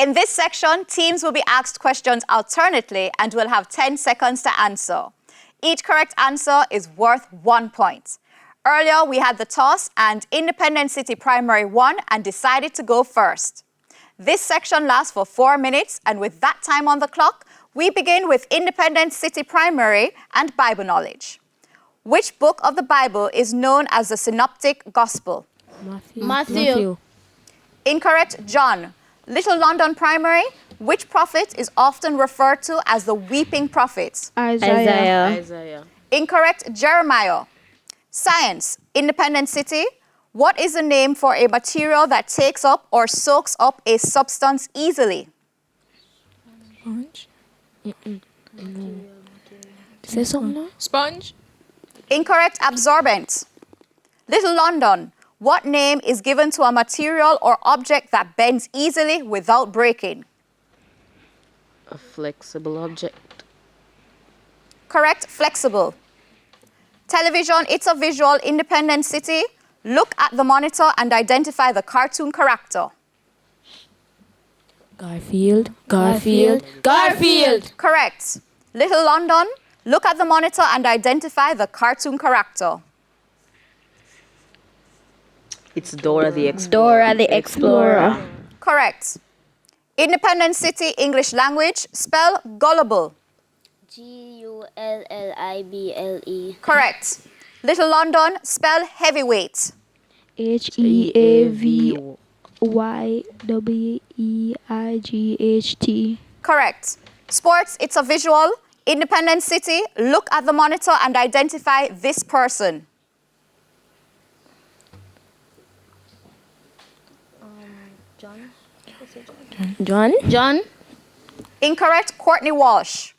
In this section, teams will be asked questions alternately and will have 10 seconds to answer. Each correct answer is worth 1 point. Earlier, we had the toss and Independent City Primary won and decided to go first. This section lasts for 4 minutes, and with that time on the clock, we begin with Independent City Primary and Bible knowledge. Which book of the Bible is known as the Synoptic Gospel? Matthew. Incorrect, John. Little London Primary, which prophet is often referred to as the weeping prophet? Isaiah. Incorrect, Jeremiah. Science, Independent City, what is the name for a material that takes up or soaks up a substance easily? Sponge? Say something now? Sponge. Incorrect, absorbent. Little London, what name is given to a material or object that bends easily without breaking? A flexible object. Correct, flexible. Television, it's a visual, Independent City. Look at the monitor and identify the cartoon character. Garfield. Correct. Little London, look at the monitor and identify the cartoon character. It's Dora the Explorer. Correct. Independent City, English language, spell gullible. Gullible. Correct. Little London, spell heavyweight. Heavyweight. Correct. Sports, it's a visual. Independent City, look at the monitor and identify this person. John. Incorrect, Courtney Walsh.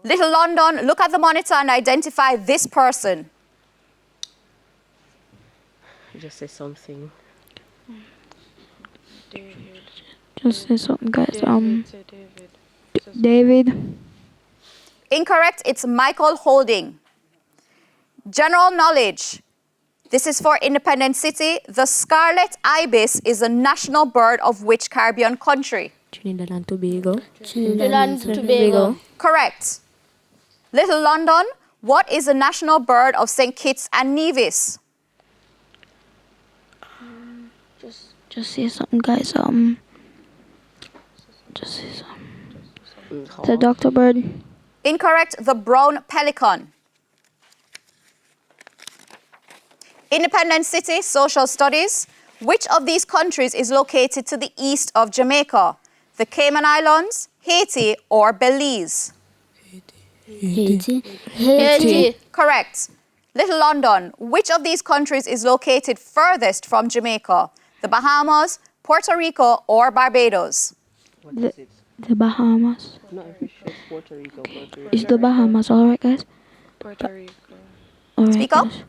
Little London, look at the monitor and identify this person. Just say something. Just say something, guys. David. Incorrect, it's Michael Holding. General knowledge. This is for Independent City. The scarlet ibis is the national bird of which Caribbean country? Trinidad and Tobago. Correct. Little London, what is the national bird of St. Kitts and Nevis? Just say something, guys. Just say something. The Dr. Bird. Incorrect, the brown pelican. Independent City, social studies. Which of these countries is located to the east of Jamaica? The Cayman Islands, Haiti, or Belize? Haiti. Correct. Little London, which of these countries is located furthest from Jamaica? The Bahamas, Puerto Rico, or Barbados? The Bahamas. No, I'm pretty sure it's Puerto Rico. Is the Bahamas alright, guys? Puerto Rico. Alright, Speak up. guys.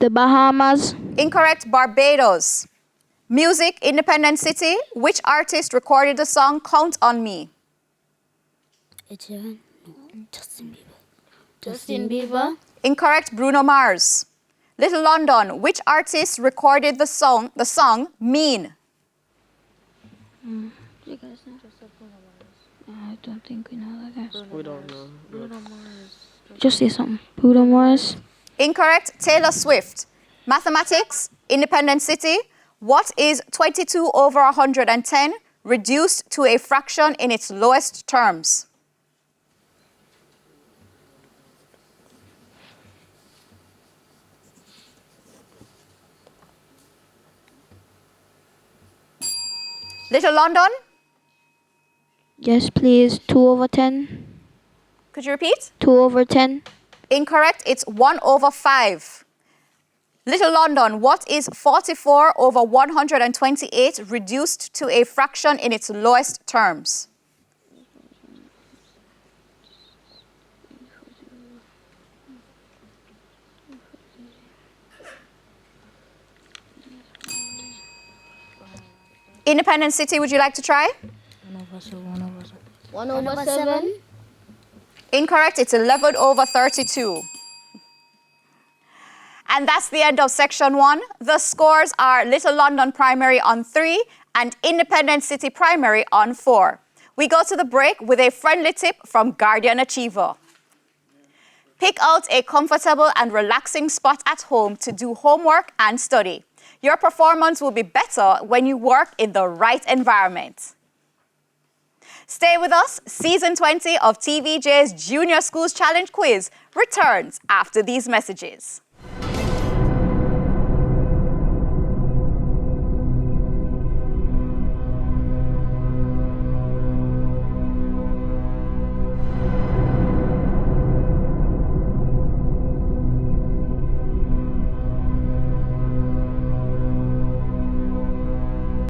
The Bahamas. Incorrect, Barbados. Music, Independent City. Which artist recorded the song Count on Me? Justin Bieber. Incorrect, Bruno Mars. Little London, which artist recorded the song Mean? You guys know? I don't think we know that, guys. We don't know. Just say something. Bruno Mars. Incorrect, Taylor Swift. Mathematics, Independent City. What is 22 over 110 reduced to a fraction in its lowest terms? Little London? Yes, please. 2 over 10. Could you repeat? 2 over 10. Incorrect, it's 1 over 5. Little London, what is 44 over 128 reduced to a fraction in its lowest terms? Independent City, would you like to try? 1 over 7. Incorrect, it's 11 over 32. And that's the end of section 1. The scores are Little London Primary on 3 and Independence City Primary on 4. We go to the break with a friendly tip from Guardian Achiever. Pick out a comfortable and relaxing spot at home to do homework and study. Your performance will be better when you work in the right environment. Stay with us. Season 20 of TVJ's Junior Schools Challenge Quiz returns after these messages.